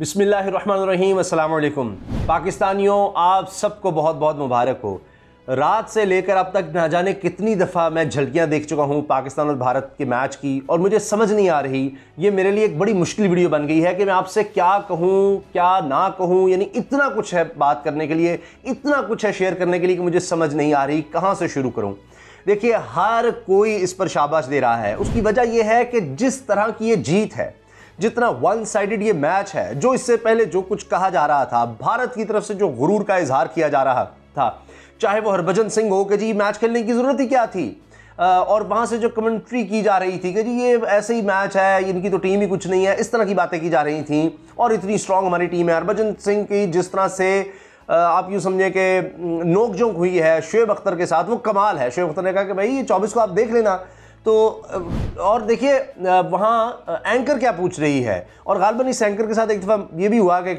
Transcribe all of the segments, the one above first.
बिस्मिल्लाहिर्रहमानिर्रहीम, अस्सलाम वालेकुम। पाकिस्तानियों, आप सबको बहुत बहुत मुबारक हो। रात से लेकर अब तक ना जाने कितनी दफ़ा मैं झलकियाँ देख चुका हूँ पाकिस्तान और भारत के मैच की, और मुझे समझ नहीं आ रही। ये मेरे लिए एक बड़ी मुश्किल वीडियो बन गई है कि मैं आपसे क्या कहूँ क्या ना कहूँ। यानी इतना कुछ है बात करने के लिए, इतना कुछ है शेयर करने के लिए कि मुझे समझ नहीं आ रही कहाँ से शुरू करूँ। देखिए, हर कोई इस पर शाबाश दे रहा है। उसकी वजह यह है कि जिस तरह की ये जीत है, जितना वन साइडेड ये मैच है, जो इससे पहले जो कुछ कहा जा रहा था, भारत की तरफ से जो गुरूर का इजहार किया जा रहा था, चाहे वो हरभजन सिंह हो कि जी मैच खेलने की ज़रूरत ही क्या थी, और वहाँ से जो कमेंट्री की जा रही थी कि जी ये ऐसे ही मैच है, इनकी तो टीम ही कुछ नहीं है, इस तरह की बातें की जा रही थी। और इतनी स्ट्रांग हमारी टीम है। हरभजन सिंह की जिस तरह से आप यूँ समझे कि नोकझोंक हुई है शोएब अख्तर के साथ, वो कमाल है। शोएब अख्तर ने कहा कि भाई ये 24 को आप देख लेना। तो और देखिए वहाँ एंकर क्या पूछ रही है, और गालिबन इस एंकर के साथ एक दफ़ा ये भी हुआ कि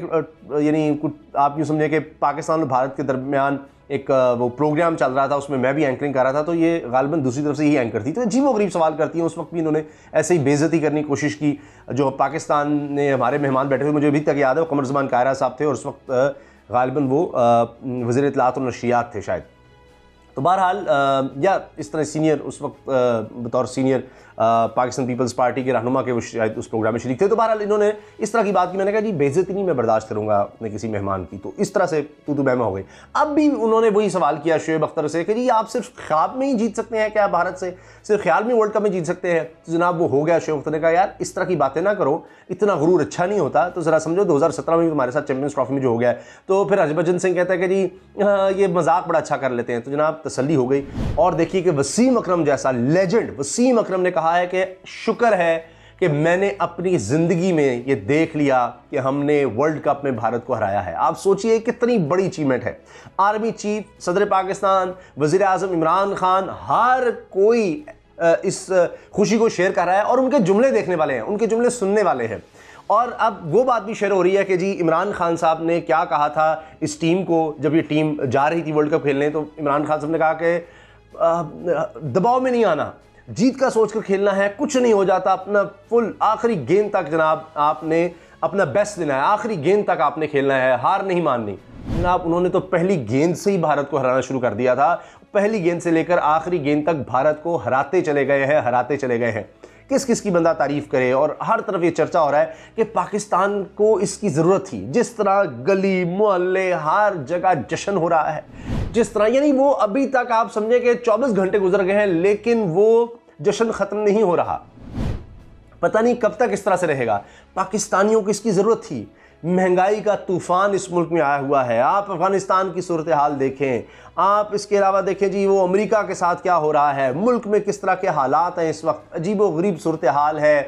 यानी कुछ आप यूँ समझे कि पाकिस्तान और भारत के दरमियान एक वो प्रोग्राम चल रहा था, उसमें मैं भी एंकरिंग कर रहा था, तो ये गालिबन दूसरी तरफ से ही एंकर थी। तो अजीबोगरीब सवाल करती हैं। उस वक्त भी इन्होंने ऐसे ही बेइज्जती करने की कोशिश की। जो पाकिस्तान ने हमारे मेहमान बैठे हुए, मुझे अभी तक याद है, वो कमर ज़मान कायरा साहब थे, और उस वक्त गालिबन वो वज़ीर इत्तलात और नशरियात थे शायद। तो बहरहाल या इस तरह सीनियर उस वक्त बतौर सीनियर पाकिस्तान पीपल्स पार्टी के रहनुमा के वो शायद उस प्रोग्राम में शरीक थे। तो बहरहाल इन्होंने इस तरह की बात की। मैंने कहा जी बेइज्जती नहीं मैं बर्दाश्त करूंगा अपने किसी मेहमान की। तो इस तरह से तू बहमा हो गई। अब भी उन्होंने वही सवाल किया शोएब अख्तर से कि जी आप सिर्फ ख्याल में ही जीत सकते हैं क्या भारत से, सिर्फ ख्याल में वर्ल्ड कप में जीत सकते हैं? तो जनाब वो हो गया। शोएब अख्तर ने कहा यार इस तरह की बातें ना करो, इतना गुरूर अच्छा नहीं होता। तो ज़रा समझो 2017 में भी तुम्हारे साथ चैंपियंस ट्रॉफी में जो हो गया है। तो फिर हरभजन सिंह कहता है कि जी ये मजाक बड़ा अच्छा कर लेते हैं। तो जनाब तसल्ली हो गई। और देखिए कि वसीम अकरम जैसा लेजेंड, वसीम अकरम ने कहा है कि शुक्र है कि मैंने अपनी जिंदगी में ये देख लिया कि हमने वर्ल्ड कप में भारत को हराया है। आप सोचिए कितनी बड़ी अचीवमेंट है। आर्मी चीफ, सदर पाकिस्तान, वजीर आजम इमरान खान, हर कोई इस खुशी को शेयर कर रहा है, और उनके जुमले देखने वाले हैं, उनके जुमले सुनने वाले हैं। और अब वो बात भी शेयर हो रही है कि जी इमरान खान साहब ने क्या कहा था इस टीम को, जब ये टीम जा रही थी वर्ल्ड कप खेलने। तो इमरान खान साहब ने कहा कि दबाव में नहीं आना, जीत का सोचकर खेलना है, कुछ नहीं हो जाता, अपना फुल आखिरी गेंद तक जनाब आपने अपना बेस्ट देना है, आखिरी गेंद तक आपने खेलना है, हार नहीं माननी। जनाब उन्होंने तो पहली गेंद से ही भारत को हराना शुरू कर दिया था। पहली गेंद से लेकर आखिरी गेंद तक भारत को हराते चले गए हैं। किस किस की बंदा तारीफ करे, और हर तरफ ये चर्चा हो रहा है कि पाकिस्तान को इसकी ज़रूरत थी। जिस तरह गली मोहल्ले हर जगह जश्न हो रहा है, जिस तरह, यानी वो अभी तक आप समझे कि 24 घंटे गुजर गए हैं, लेकिन वो जश्न ख़त्म नहीं हो रहा। पता नहीं कब तक इस तरह से रहेगा। पाकिस्तानियों को इसकी ज़रूरत थी। महंगाई का तूफ़ान इस मुल्क में आया हुआ है। आप अफ़गानिस्तान की सूरत हाल देखें, आप इसके अलावा देखें जी वो अमेरिका के साथ क्या हो रहा है, मुल्क में किस तरह के हालात हैं इस वक्त, अजीबोगरीब सूरत हाल है।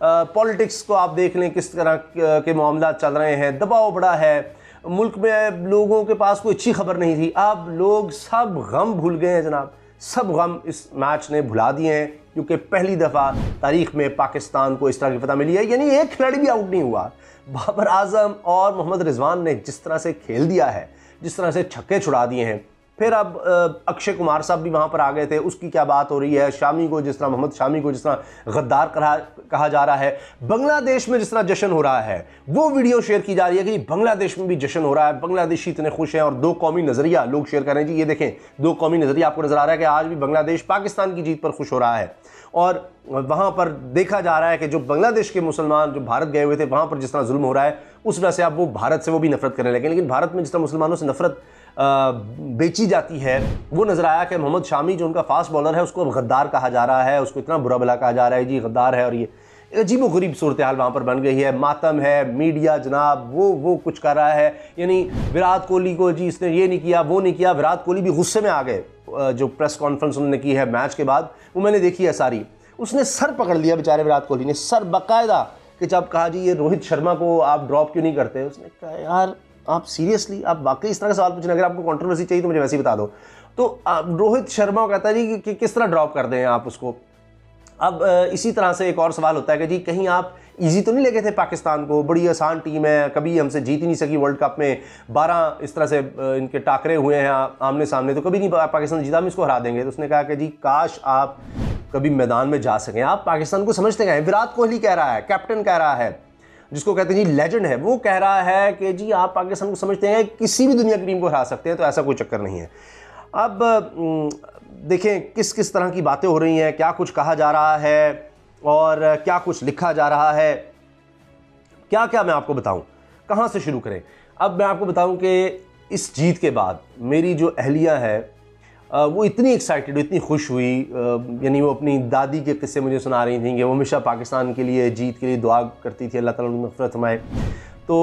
पॉलिटिक्स को आप देख लें, किस तरह के मामला चल रहे हैं, दबाव बड़ा है मुल्क में, लोगों के पास कोई अच्छी खबर नहीं थी। अब लोग सब गम भूल गए हैं जनाब, सब गम इस मैच ने भुला दिए हैं, क्योंकि पहली दफ़ा तारीख में पाकिस्तान को इस तरह की फतह मिली है। यानी एक खिलाड़ी भी आउट नहीं हुआ। बाबर आजम और मोहम्मद रिजवान ने जिस तरह से खेल दिया है, जिस तरह से छक्के छुड़ा दिए हैं। फिर अब अक्षय कुमार साहब भी वहाँ पर आ गए थे, उसकी क्या बात हो रही है। शामी को जिस तरह, मोहम्मद शामी को जिस तरह गद्दार कहा जा रहा है। बांग्लादेश में जिस तरह जश्न हो रहा है, वो वीडियो शेयर की जा रही है कि बांग्लादेश में भी जश्न हो रहा है, बांग्लादेशी इतने खुश हैं। और दो कौमी नज़रिया लोग शेयर कर रहे हैं जी, ये देखें दो कौमी नज़रिया आपको नज़र आ रहा है कि आज भी बांग्लादेश पाकिस्तान की जीत पर खुश हो रहा है। और वहाँ पर देखा जा रहा है कि जो बांग्लादेश के मुसलमान जो भारत गए हुए थे, वहाँ पर जिस तरह जुल्म हो रहा है, उस वजह से अब वो भारत से वो भी नफरत करने लगे। लेकिन भारत में जिस तरह मुसलमानों से नफरत बेची जाती है, वो नज़र आया कि मोहम्मद शामी जो उनका फास्ट बॉलर है, उसको अब गद्दार कहा जा रहा है, उसको इतना बुरा भला कहा जा रहा है जी गद्दार है। और ये अजीबो गरीब सूरत हाल वहाँ पर बन गई है। मातम है, मीडिया जनाब वो कुछ कर रहा है। यानी विराट कोहली को जी इसने ये नहीं किया, वो नहीं किया। विराट कोहली भी गुस्से में आ गए। जो प्रेस कॉन्फ्रेंस उन्होंने की है मैच के बाद, वो मैंने देखी है सारी। उसने सर पकड़ लिया बेचारे विराट कोहली ने, सर बाकायदा, कि जब कहा जी ये रोहित शर्मा को आप ड्रॉप क्यों नहीं करते, उसने कहा यार आप सीरियसली, आप वाकई इस तरह का सवाल पूछने, अगर आपको कंट्रोवर्सी चाहिए तो मुझे वैसे ही बता दो। तो रोहित शर्मा कहता है जी कि किस तरह ड्रॉप कर दें आप उसको। अब इसी तरह से एक और सवाल होता है कि जी कहीं आप इजी तो नहीं लेके थे पाकिस्तान को, बड़ी आसान टीम है, कभी हमसे जीत ही नहीं सकी वर्ल्ड कप में, 12 इस तरह से इनके टाकरे हुए हैं आमने सामने, तो कभी नहीं पाकिस्तान जीता, हम इसको हरा देंगे। तो उसने कहा कि जी काश आप कभी मैदान में जा सकें, आप पाकिस्तान को समझते गए। विराट कोहली कह रहा है, कैप्टन कह रहा है, जिसको कहते हैं जी लेजेंड है, वो कह रहा है कि जी आप पाकिस्तान को समझते हैं किसी भी दुनिया की टीम को हरा सकते हैं, तो ऐसा कोई चक्कर नहीं है। अब देखें किस किस तरह की बातें हो रही हैं, क्या कुछ कहा जा रहा है और क्या कुछ लिखा जा रहा है, क्या क्या मैं आपको बताऊं, कहां से शुरू करें। अब मैं आपको बताऊं कि इस जीत के बाद मेरी जो अहलिया है वो इतनी एक्साइटेड, इतनी खुश हुई, यानी वो अपनी दादी के किस्से मुझे सुना रही थी कि वो हमेशा पाकिस्तान के लिए, जीत के लिए दुआ करती थी, अल्लाह ताला उनको मग़फ़िरत फरमाए। तो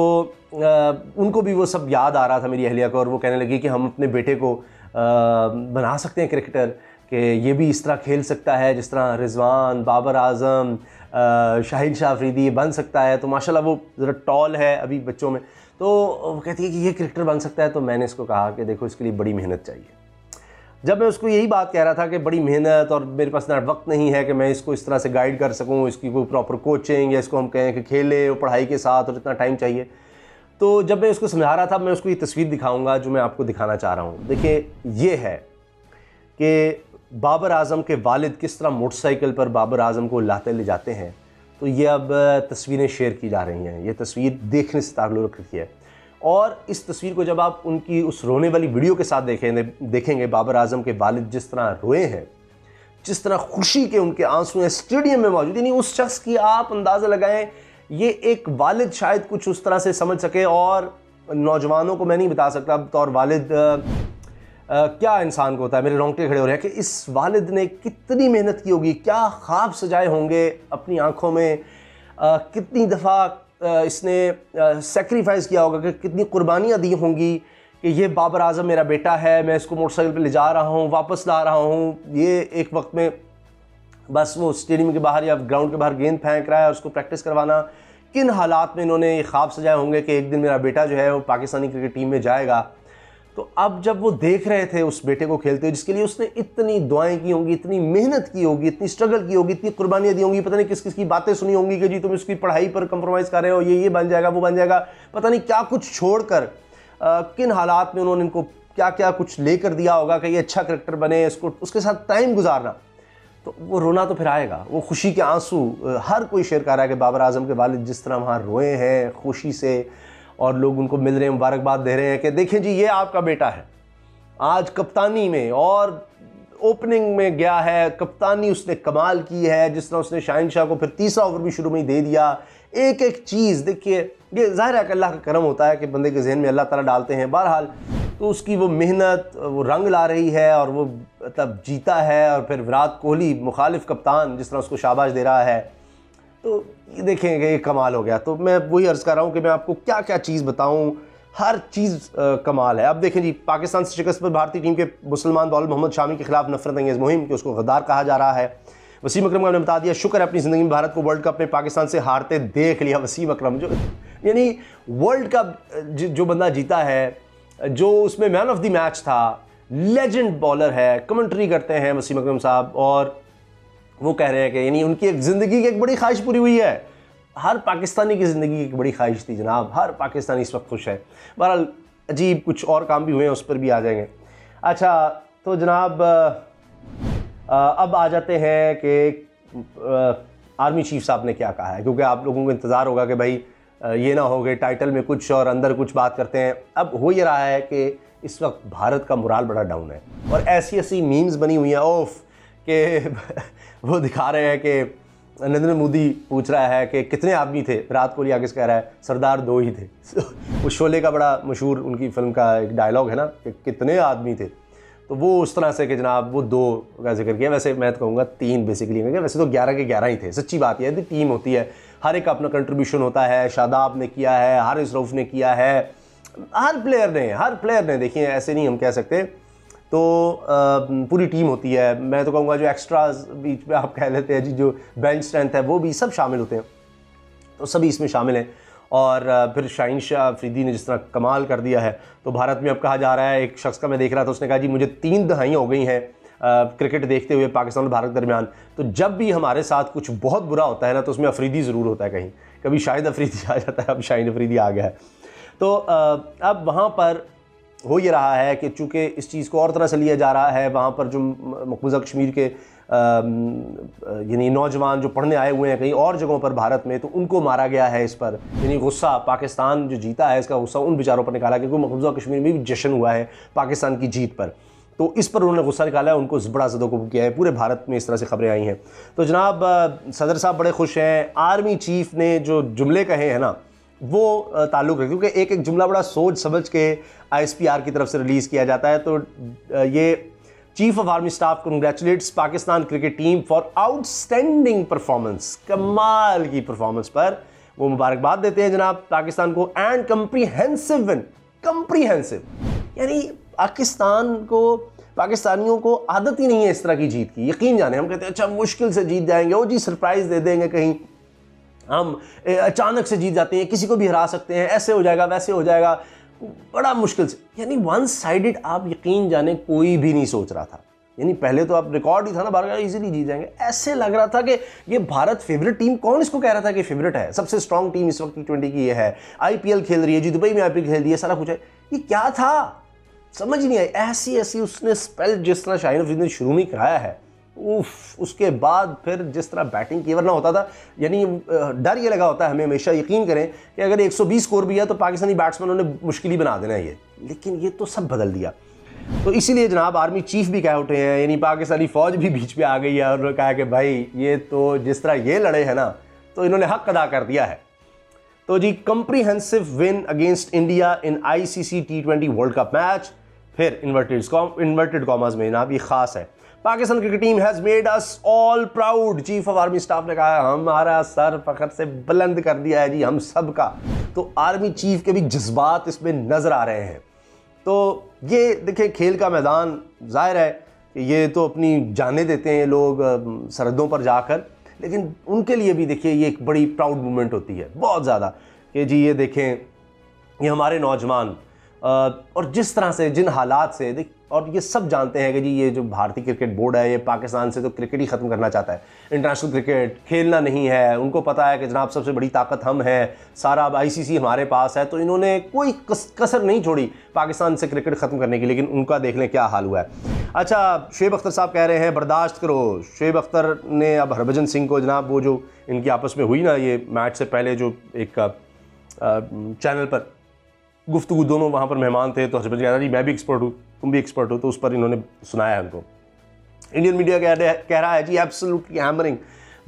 उनको भी वो सब याद आ रहा था मेरी अहलिया को, और वो कहने लगी कि हम अपने बेटे को बना सकते हैं क्रिकेटर, कि ये भी इस तरह खेल सकता है जिस तरह रिजवान, बाबर आजम, शाहिन शाह अफरीदी बन सकता है। तो माशाल्लाह वो ज़रा टॉल है अभी बच्चों में, तो वो कहती है कि ये क्रिकेटर बन सकता है। तो मैंने इसको कहा कि देखो इसके लिए बड़ी मेहनत चाहिए। जब मैं उसको यही बात कह रहा था कि बड़ी मेहनत और मेरे पास इतना वक्त नहीं है कि मैं इसको इस तरह से गाइड कर सकूं, इसकी कोई प्रॉपर कोचिंग या इसको हम कहें कि खेले और पढ़ाई के साथ और इतना टाइम चाहिए, तो जब मैं उसको समझा रहा था, मैं उसको ये तस्वीर दिखाऊंगा जो मैं आपको दिखाना चाह रहा हूँ। देखिए ये है कि बाबर आजम के वालिद किस तरह मोटरसाइकिल पर बाबर आजम को लाते ले जाते हैं। तो ये अब तस्वीरें शेयर की जा रही हैं, ये तस्वीर देखने से ताल्लुक़ रखती है। और इस तस्वीर को जब आप उनकी उस रोने वाली वीडियो के साथ देखेंगे बाबर आजम के वालिद जिस तरह रोए हैं, जिस तरह खुशी के उनके आंसू हैं स्टेडियम में मौजूद, यानी उस शख्स की आप अंदाज़ा लगाएं, ये एक वालिद शायद कुछ उस तरह से समझ सके। और नौजवानों को मैं नहीं बता सकता बतौर वालिद क्या इंसान को होता है, मेरे रोंगटे खड़े हो रहे हैं कि इस वालिद ने कितनी मेहनत की होगी, क्या ख्वाब सजाए होंगे अपनी आंखों में, कितनी दफ़ा इसने सेक्रीफाइस किया होगा, कि कितनी कुर्बानियाँ दी होंगी कि ये बाबर आजम मेरा बेटा है, मैं इसको मोटरसाइकिल पे ले जा रहा हूँ, वापस ला रहा हूँ। ये एक वक्त में बस वो स्टेडियम के बाहर या ग्राउंड के बाहर गेंद फेंक रहा है और उसको प्रैक्टिस करवाना, किन हालात में इन्होंने ये ख्वाब सजाए होंगे कि एक दिन मेरा बेटा जो है वो पाकिस्तानी क्रिकेट टीम में जाएगा। तो अब जब वो देख रहे थे उस बेटे को खेलते हुए, जिसके लिए उसने इतनी दुआएं की होंगी, इतनी मेहनत की होगी, इतनी स्ट्रगल की होगी, इतनी कुर्बानियां दी होंगी, पता नहीं किस किस की बातें सुनी होंगी कि जी तुम इसकी पढ़ाई पर कंप्रोमाइज़ कर रहे हो, ये बन जाएगा, वो बन जाएगा, पता नहीं क्या कुछ छोड़कर किन हालात में उन्होंने इनको क्या क्या कुछ लेकर दिया होगा कि ये अच्छा क्रिकेटर बने, इसको उसके साथ टाइम गुजारना। तो वो रोना तो फिर आएगा, वो खुशी के आंसू हर कोई शेयर कर रहा है कि बाबर आजम के वालिद जिस तरह वहाँ रोए हैं खुशी से, और लोग उनको मिल रहे हैं, मुबारकबाद दे रहे हैं कि देखें जी ये आपका बेटा है, आज कप्तानी में और ओपनिंग में गया है, कप्तानी उसने कमाल की है, जिस तरह उसने शाहिन शाह को फिर तीसरा ओवर भी शुरू में ही दे दिया। एक एक चीज़ देखिए, ये ज़ाहिर है कि अल्लाह का करम होता है कि बंदे के जहन में अल्लाह ताला डालते हैं। बहरहाल तो उसकी वो मेहनत वो रंग ला रही है और वो मतलब जीता है, और फिर विराट कोहली मुखालिफ कप्तान जिस तरह उसको शाबाश दे रहा है, तो ये देखें कि ये कमाल हो गया। तो मैं वही अर्ज़ कर रहा हूँ कि मैं आपको क्या क्या चीज़ बताऊँ, हर चीज़ कमाल है। अब देखें जी, पाकिस्तान से शिकस्त पर भारतीय टीम के मुसलमान बॉलर मोहम्मद शामी के खिलाफ नफरत अंगेज़ मुहिम कि उसको गद्दार कहा जा रहा है। वसीम अकरम को हमने बता दिया, शुक्र है अपनी ज़िंदगी में भारत को वर्ल्ड कप में पाकिस्तान से हारते देख लिया। वसीम अकरम जो यानी वर्ल्ड कप जो बंदा जीता है, जो उसमें मैन ऑफ द मैच था, लेजेंड बॉलर है, कमेंट्री करते हैं वसीम अकरम साहब, और वो कह रहे हैं कि यानी उनकी एक ज़िंदगी की एक बड़ी ख्वाहिश पूरी हुई है। हर पाकिस्तानी की ज़िंदगी की एक बड़ी ख्वाहिश थी जनाब, हर पाकिस्तानी इस वक्त खुश है। बहरहाल अजीब कुछ और काम भी हुए हैं, उस पर भी आ जाएंगे। अच्छा तो जनाब अब आ जाते हैं कि आर्मी चीफ साहब ने क्या कहा है, क्योंकि आप लोगों को इंतज़ार होगा कि भाई ये ना हो गए टाइटल में कुछ और अंदर कुछ बात करते हैं। अब हो ये रहा है कि इस वक्त भारत का मोराल बड़ा डाउन है, और ऐसी ऐसी मीम्स बनी हुई हैं ओफ कि वो दिखा रहे हैं कि नरेंद्र मोदी पूछ रहा है कि कितने आदमी थे, विराट कोहली आगे से कह रहा है सरदार 2 ही थे। वो शोले का बड़ा मशहूर उनकी फिल्म का एक डायलॉग है ना कि कितने आदमी थे, तो वो उस तरह से कि जनाब वो 2 का जिक्र किया। वैसे मैं तो कहूँगा 3 बेसिकली, वैसे तो 11 के 11 ही थे। सच्ची बात यह है, टीम होती है, हर एक का अपना कंट्रीब्यूशन होता है। शादाब ने किया है, हारिस रऊफ ने किया है, हर प्लेयर ने देखिए, ऐसे नहीं हम कह सकते। तो पूरी टीम होती है। मैं तो कहूँगा जो एक्स्ट्राज बीच में आप कह लेते हैं जी, जो बेंच स्ट्रेंथ है, वो भी सब शामिल होते हैं, तो सभी इसमें शामिल हैं। और फिर शाहिन शाह अफरीदी ने जिस तरह कमाल कर दिया है, तो भारत में अब कहा जा रहा है, एक शख्स का मैं देख रहा था, उसने कहा जी मुझे 3 दहाइयाँ हो गई हैं क्रिकेट देखते हुए पाकिस्तान और भारत के दरमियान, तो जब भी हमारे साथ कुछ बहुत बुरा होता है ना, तो उसमें अफरीदी ज़रूर होता है कहीं, कभी शाहिद अफरीदी आ जाता है, अब शाहीन अफरीदी आ गया है। तो अब वहाँ पर हो ये रहा है कि चूँकि इस चीज़ को और तरह से लिया जा रहा है, वहाँ पर जो मकबूजा कश्मीर के यानी नौजवान जो पढ़ने आए हुए हैं कहीं और जगहों पर भारत में, तो उनको मारा गया है इस पर। यानी गुस्सा पाकिस्तान जो जीता है इसका गुस्सा उन बेचारों पर निकाला, क्योंकि मकबूजा कश्मीर में भी जश्न हुआ है पाकिस्तान की जीत पर, तो इस पर उन्होंने गुस्सा निकाला है, उनको बड़ा सदुपयोग किया है। पूरे भारत में इस तरह से खबरें आई हैं। तो जनाब सदर साहब बड़े खुश हैं। आर्मी चीफ ने जो जुमले कहे हैं ना वो ताल्लुक़ रखते, क्योंकि एक एक जुमला बड़ा सोच समझ के ISPR की तरफ से रिलीज़ किया जाता है। तो ये chief of army staff congratulates Pakistan cricket team for outstanding performance, कमाल की परफॉर्मेंस पर वो मुबारकबाद देते हैं जनाब पाकिस्तान को। एंड कंप्रीहेंसिव विन, कंप्रीहेंसिव यानी पाकिस्तानियों को आदत ही नहीं है इस तरह की जीत की। यकीन जाने हम कहते हैं अच्छा मुश्किल से जीत जाएंगे, ओ जी सरप्राइज दे देंगे, कहीं हम अचानक से जीत जाते हैं, किसी को भी हरा सकते हैं, ऐसे हो जाएगा वैसे हो जाएगा, बड़ा मुश्किल से। यानी वन साइडेड आप यकीन जाने कोई भी नहीं सोच रहा था। यानी पहले तो आप रिकॉर्ड ही था ना, भारत इजीली जीत जाएंगे, ऐसे लग रहा था कि ये भारत फेवरेट टीम, कौन इसको कह रहा था कि फेवरेट है, सबसे स्ट्रॉन्ग टीम इस वक्त T20 की ये है, IPL खेल रही है जी, दुबई में IPL खेल रही है, सारा कुछ है। ये क्या था समझ नहीं आई। ऐसी उसने स्पेल जिस तरह शाहीन अफरीदी ने शुरू में कराया है, उफ, उसके बाद फिर जिस तरह बैटिंग की वरना होता था, यानी डर ये लगा होता है हमें हमेशा, यकीन करें कि अगर 120 स्कोर भी है तो पाकिस्तानी बैट्समैनों ने मुश्किल ही बना देना है ये, लेकिन ये तो सब बदल दिया। तो इसीलिए जनाब आर्मी चीफ भी कह उठे हैं, यानी पाकिस्तानी फौज भी बीच में आ गई है और उन्होंने कहा कि भाई ये तो जिस तरह ये लड़े हैं ना तो इन्होंने हक अदा कर दिया है। तो जी comprehensive win against India in ICC T20 world cup match, फिर इन्वर्टेड कॉमर्स में जनाब ये खास है, Pakistan cricket team has made us all proud, chief of army staff ने कहा हमारा सर फखर से बुलंद कर दिया है जी हम सब का। तो आर्मी चीफ के भी जज्बात इसमें नजर आ रहे हैं। तो ये देखिए खेल का मैदान, जाहिर है कि ये तो अपनी जानें देते हैं लोग सरहदों पर जाकर, लेकिन उनके लिए भी देखिए ये एक बड़ी प्राउड मोमेंट होती है बहुत ज़्यादा कि जी ये देखें ये हमारे नौजवान और जिस तरह से जिन हालात से और ये सब जानते हैं कि जी ये जो भारतीय क्रिकेट बोर्ड है ये पाकिस्तान से तो क्रिकेट ही ख़त्म करना चाहता है, इंटरनेशनल क्रिकेट खेलना नहीं है, उनको पता है कि जनाब सबसे बड़ी ताकत हम हैं, सारा अब ICC हमारे पास है, तो इन्होंने कोई कसर नहीं छोड़ी पाकिस्तान से क्रिकेट ख़त्म करने की। लेकिन उनका देख लें क्या हाल हुआ है। अच्छा शुएब अख्तर साहब कह रहे हैं बर्दाश्त करो। शुएब अख्तर ने अब हरभजन सिंह को जनाब वो जो इनकी आपस में हुई ना ये मैच से पहले जो एक चैनल पर गुफ्तगू, दोनों वहाँ पर मेहमान थे, तो हरभजन कह रहा जी मैं भी एक्सपर्ट हूँ तुम भी एक्सपर्ट हो, तो उस पर इन्होंने सुनाया है उनको। इंडियन मीडिया कह रहा है जी एब्सोल्युटली हैमरिंग,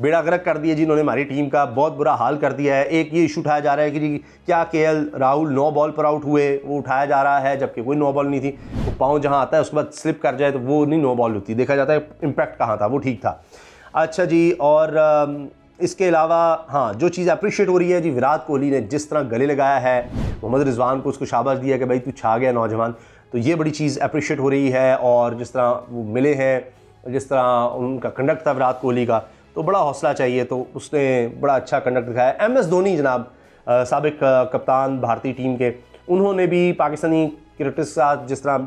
बेड़ा गर्क कर दिया जी इन्होंने हमारी टीम का, बहुत बुरा हाल कर दिया है। एक ये इशू उठाया जा रहा है कि जी क्या KL राहुल 9 बॉल पर आउट हुए, वो उठाया जा रहा है जबकि कोई 9 बॉल नहीं थी। वो पाँव जहाँ आता है उसके बाद स्लिप कर जाए तो वो नहीं 9 बॉल होती, देखा जाता है इम्पैक्ट कहाँ था, वो ठीक था। अच्छा जी, और इसके अलावा हाँ जो चीज़ अप्रिशिएट हो रही है जी, विराट कोहली ने जिस तरह गले लगाया है मोहम्मद रिजवान को, उसको शाबाश दिया कि भाई तू छा गया नौजवान, तो ये बड़ी चीज़ अप्रिशिएट हो रही है। और जिस तरह वो मिले हैं, जिस तरह उनका कंडक्ट था विराट कोहली का, तो बड़ा हौसला चाहिए, तो उसने बड़ा अच्छा कंडक्ट दिखाया। MS धोनी जनाब साबिक कप्तान भारतीय टीम के, उन्होंने भी पाकिस्तानी क्रिकेटर्स के साथ जिस तरह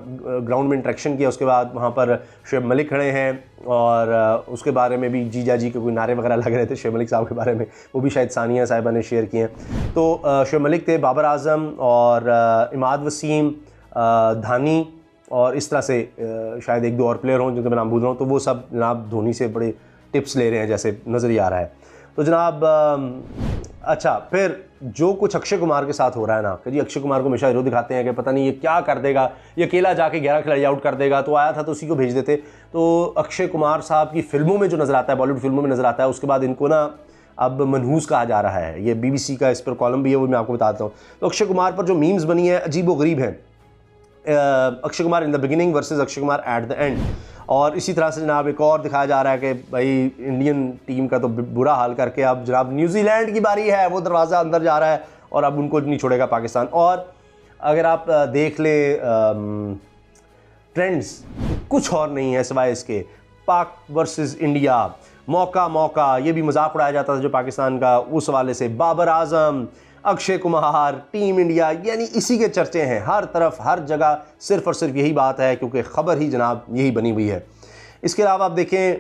ग्राउंड में इंटरेक्शन किया, उसके बाद वहाँ पर शुएब मलिक खड़े हैं और उसके बारे में भी जीजा जी के कोई नारे वगैरह लग रहे थे शुएब मलिक साहब के बारे में, वो भी शायद सानिया साहिबा ने शेयर किए हैं। तो शुएब मलिक थे, बाबर आजम और इमाद वसीम, धानी और इस तरह से शायद एक दो और प्लेयर हों जिनका मैं नाम भूल रहा हूँ, तो वो सब जनाब धोनी से बड़े टिप्स ले रहे हैं जैसे नज़र ही आ रहा है। तो जनाब अच्छा फिर जो कुछ अक्षय कुमार के साथ हो रहा है ना कि जी अक्षय कुमार को हमेशा हीरो दिखाते हैं कि पता नहीं ये क्या कर देगा, ये अकेला जाके 11 खिलाड़ी आउट कर देगा, तो आया था तो उसी को भेज देते। तो अक्षय कुमार साहब की फिल्मों में जो नज़र आता है, बॉलीवुड फिल्मों में नज़र आता है, उसके बाद इनको ना अब मनहूस कहा जा रहा है। ये BBC का इस पर कॉलम भी है, वो मैं आपको बताता हूँ। तो अक्षय कुमार पर जो मीम्स बनी है अजीब व गरीब हैं, Akshay Kumar in the beginning versus Akshay Kumar at the end. और इसी तरह से जनाब एक और दिखाया जा रहा है कि भाई इंडियन टीम का तो बुरा हाल करके अब जनाब न्यूजीलैंड की बारी है, वो दरवाज़ा अंदर जा रहा है और अब उनको नहीं छोड़ेगा पाकिस्तान। और अगर आप देख लें ट्रेंड्स कुछ और नहीं है सिवाय इसके, पाक वर्सेस इंडिया, मौका ये भी मजाक उड़ाया जाता था जो पाकिस्तान का, उस हवाले से बाबर आजम, अक्षय कुमार, टीम इंडिया, यानी इसी के चर्चे हैं हर तरफ हर जगह, सिर्फ और सिर्फ यही बात है क्योंकि ख़बर ही जनाब यही बनी हुई है। इसके अलावा आप देखें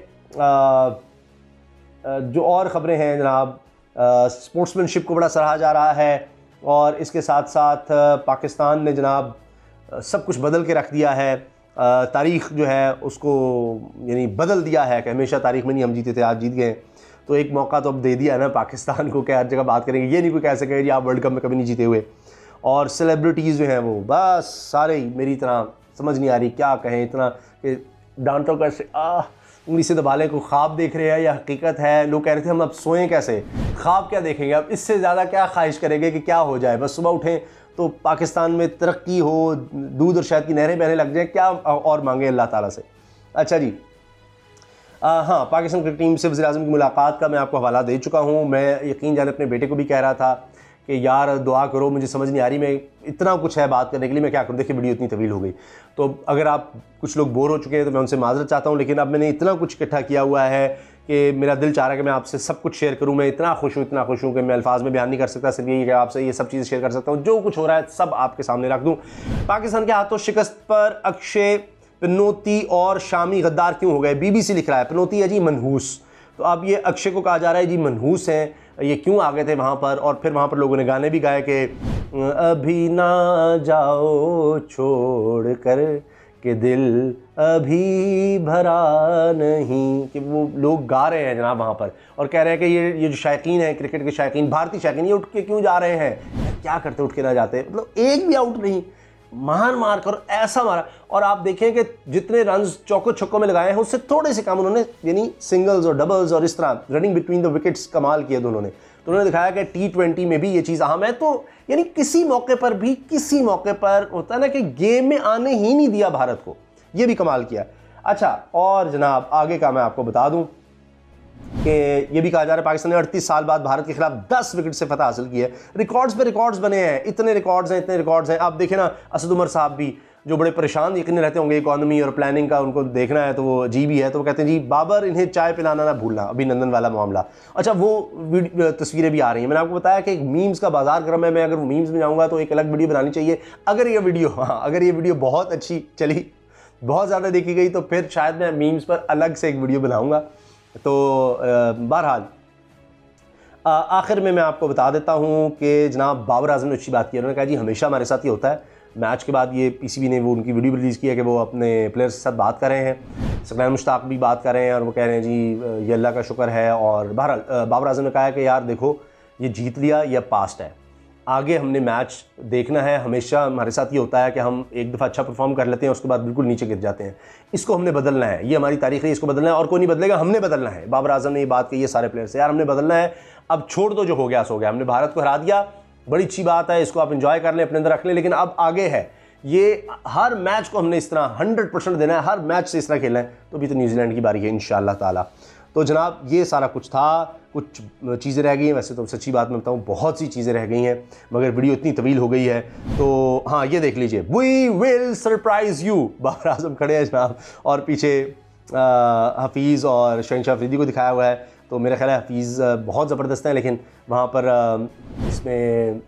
जो और ख़बरें हैं जनाब, स्पोर्ट्समैनशिप को बड़ा सराहा जा रहा है और इसके साथ साथ पाकिस्तान ने जनाब सब कुछ बदल के रख दिया है। तारीख़ जो है उसको यानी बदल दिया है कि हमेशा तारीख़ में नहीं हम जीते थे, आज जीत गए। तो एक मौका तो अब दे दिया है ना पाकिस्तान को कि हर जगह बात करेंगे, ये नहीं कोई कह सके जी आप वर्ल्ड कप में कभी नहीं जीते हुए। और सेलिब्रिटीज़ जो हैं वो बस सारे ही मेरी तरह समझ नहीं आ रही क्या कहें, इतना कि डांटो कैसे, उंगली से दबा लें, को ख्वाब देख रहे हैं या हकीकत है। लोग कह रहे थे हम अब सोएं कैसे, ख्वाब क्या देखेंगे, अब इससे ज़्यादा क्या ख्वाहिश करेंगे कि क्या हो जाए, बस सुबह उठें तो पाकिस्तान में तरक्की हो, दूध और शहद की नहरें बहने लग जाए, क्या और मांगे अल्लाह ताला से। अच्छा जी, हाँ, पाकिस्तान क्रिकेट टीम से वज़ीर-ए-आज़म की मुलाकात का मैं आपको हवाला दे चुका हूँ। मैं यकीन जाने अपने बेटे को भी कह रहा था कि यार दुआ करो, मुझे समझ नहीं आ रही, मैं इतना कुछ है बात करने के लिए, मैं क्या करूँ। देखिए वीडियो इतनी तवील हो गई, तो अगर आप कुछ लोग बोर हो चुके हैं तो मैं उनसे माज़रत चाहता हूँ, लेकिन अब मैंने इतना कुछ इकट्ठा किया हुआ है कि मेरा दिल चाह रहा है कि मैं आपसे सब कुछ शेयर करूँ। मैं इतना खुश हूँ कि मैं अल्फाज में बयान नहीं कर सकता। सिर्फ यही कि आपसे ये सब चीज़ें शेयर कर सकता हूँ, जो कुछ हो रहा है सब आपके सामने रख दूँ। पाकिस्तान के हाथों शिकस्त पर अक्षय, पनौती और शामी गद्दार क्यों हो गए? BBC लिख रहा है, पनौती है जी मनहूस, तो अब ये अक्षय को कहा जा रहा है जी मनहूस हैं, ये क्यों आ गए थे वहाँ पर। और फिर वहाँ पर लोगों ने गाने भी गाए कि अभी ना जाओ छोड़ कर कि दिल अभी भरा नहीं, कि वो लोग गा रहे हैं जनाब वहाँ पर और कह रहे हैं कि ये जो शायकीन है, क्रिकेट के शायकीन, भारतीय शायकीन, ये उठ के क्यों जा रहे हैं, क्या करते उठ के ना जाते। मतलब एक भी आउट नहीं, महान मार कर ऐसा मारा। और आप देखें कि जितने रन्स चौको छक्कों में लगाए हैं उससे थोड़े से कम उन्होंने यानी सिंगल्स और डबल्स और इस तरह रनिंग बिटवीन द विकेट्स कमाल किए दोनों ने। तो उन्होंने दिखाया कि T20 में भी ये चीज़ अहम है। तो यानी किसी मौके पर होता है ना कि गेम में आने ही नहीं दिया भारत को, ये भी कमाल किया। अच्छा, और जनाब आगे का मैं आपको बता दूं कि ये भी कहा जा रहा है पाकिस्तान ने 38 साल बाद भारत के खिलाफ 10 विकेट से फतह हासिल की है। रिकॉर्ड्स पे रिकॉर्ड्स बने हैं, इतने रिकॉर्ड्स हैं। आप देखें ना, असद उमर साहब भी जो बड़े परेशान यकीन रहते होंगे इकॉनमी और प्लानिंग का, उनको देखना है तो वो जी भी है, तो वो कहते हैं जी बाबर इन्हें चाय पिलाना ना भूलना, अभिनंदन वाला मामला। अच्छा, वो तस्वीरें भी आ रही हैं। मैंने आपको बताया कि मीम्स का बाजार गर्म है, मैं अगर मीम्स में जाऊँगा तो एक अलग वीडियो बनानी चाहिए। अगर ये वीडियो बहुत अच्छी चली, बहुत ज़्यादा देखी गई, तो फिर शायद मैं मीम्स पर अलग से एक वीडियो बनाऊँगा। तो बहरहाल आखिर में मैं आपको बता देता हूँ कि जनाब बाबर आजम ने अच्छी बात की। उन्होंने कहा जी हमेशा हमारे साथ ये होता है। मैच के बाद ये PCB ने वो उनकी वीडियो रिलीज़ की है कि वो अपने प्लेयर्स के साथ बात कर रहे हैं, सकलैन मुश्ताक भी बात कर रहे हैं और वो कह रहे हैं जी ये अल्लाह का शुक्र है। और बहरहाल बाबर आजम ने कहा है कि यार देखो ये जीत लिया, ये पास्ट है, आगे हमने मैच देखना है। हमेशा हमारे साथ ये होता है कि हम एक दफ़ा अच्छा परफॉर्म कर लेते हैं, उसके बाद बिल्कुल नीचे गिर जाते हैं। इसको हमने बदलना है, ये हमारी तारीख है, इसको बदलना है और कोई नहीं बदलेगा, हमने बदलना है। बाबर आजम ने ये बात कही है सारे प्लेयर से, यार हमने बदलना है, अब छोड़ दो, जो हो गया सो हो गया। हमने भारत को हरा दिया, बड़ी अच्छी बात है, इसको आप इंजॉय कर लें, अपने अंदर रख लें, लेकिन अब आगे है। ये हर मैच को हमने इस तरह 100% देना है, हर मैच से इस तरह खेलना है। तो अभी तो न्यूजीलैंड की बारी है इंशाअल्लाह ताला। तो जनाब ये सारा कुछ था, कुछ चीज़ें रह गई हैं। वैसे तो सच्ची बात मैं बताऊँ बहुत सी चीज़ें रह गई हैं, मगर वीडियो इतनी तवील हो गई है। तो हाँ, ये देख लीजिए, we will surprise you, Babar Azam खड़े हैं जनाब, और पीछे हफीज़ और शहनशाह अफरीदी को दिखाया हुआ है। तो मेरा ख्याल है हफीज़ बहुत ज़बरदस्त है, लेकिन वहाँ पर इसमें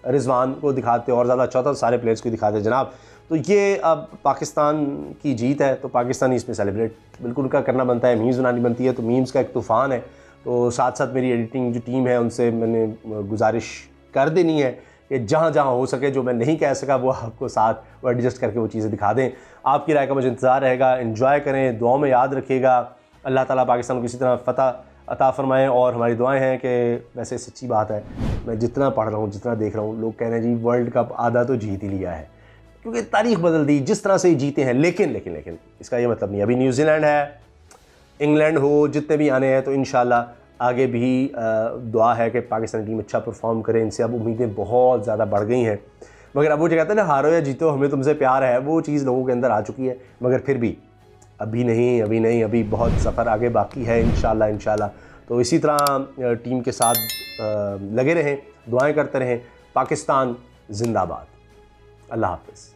रिजवान को दिखाते और ज़्यादा अच्छा होता, सारे प्लेयर्स को दिखाते जनाब। तो ये अब पाकिस्तान की जीत है, तो पाकिस्तानी इसमें सेलिब्रेट बिल्कुल उनका करना बनता है, मीम्स बनानी बनती है। तो मीम्स का एक तूफ़ान है। तो साथ साथ मेरी एडिटिंग जो टीम है उनसे मैंने गुजारिश कर देनी है कि जहाँ जहाँ हो सके, जो मैं नहीं कह सका वो आपको साथ वो एडजस्ट करके वो चीज़ें दिखा दें। आपकी राय का मुझे इंतज़ार रहेगा। एंजॉय करें, दुआओं में याद रखिएगा। अल्लाह ताला पाकिस्तान को इसी तरह फ़तह अता फ़रमाएँ। और हमारी दुआएं हैं कि वैसे सच्ची बात है, मैं जितना पढ़ रहा हूँ, जितना देख रहा हूँ, लोग कह रहे हैं जी वर्ल्ड कप आधा तो जीत ही लिया है, क्योंकि तारीख़ बदल दी जिस तरह से जीते हैं। लेकिन इसका ये मतलब नहीं, अभी न्यूजीलैंड है, इंग्लैंड हो, जितने भी आने हैं, तो इंशाल्लाह आगे भी दुआ है कि पाकिस्तानी टीम अच्छा परफॉर्म करे। इनसे अब उम्मीदें बहुत ज़्यादा बढ़ गई हैं, मगर अब वो जो कहते हैं ना, हारो या जीतो हमें तुमसे प्यार है, वो चीज़ लोगों के अंदर आ चुकी है। मगर फिर भी अभी नहीं, अभी बहुत सफ़र आगे बाकी है इंशाल्लाह। तो इसी तरह टीम के साथ लगे रहें, दुआएं करते रहें। पाकिस्तान जिंदाबाद। अल्लाह हाफ़िज़।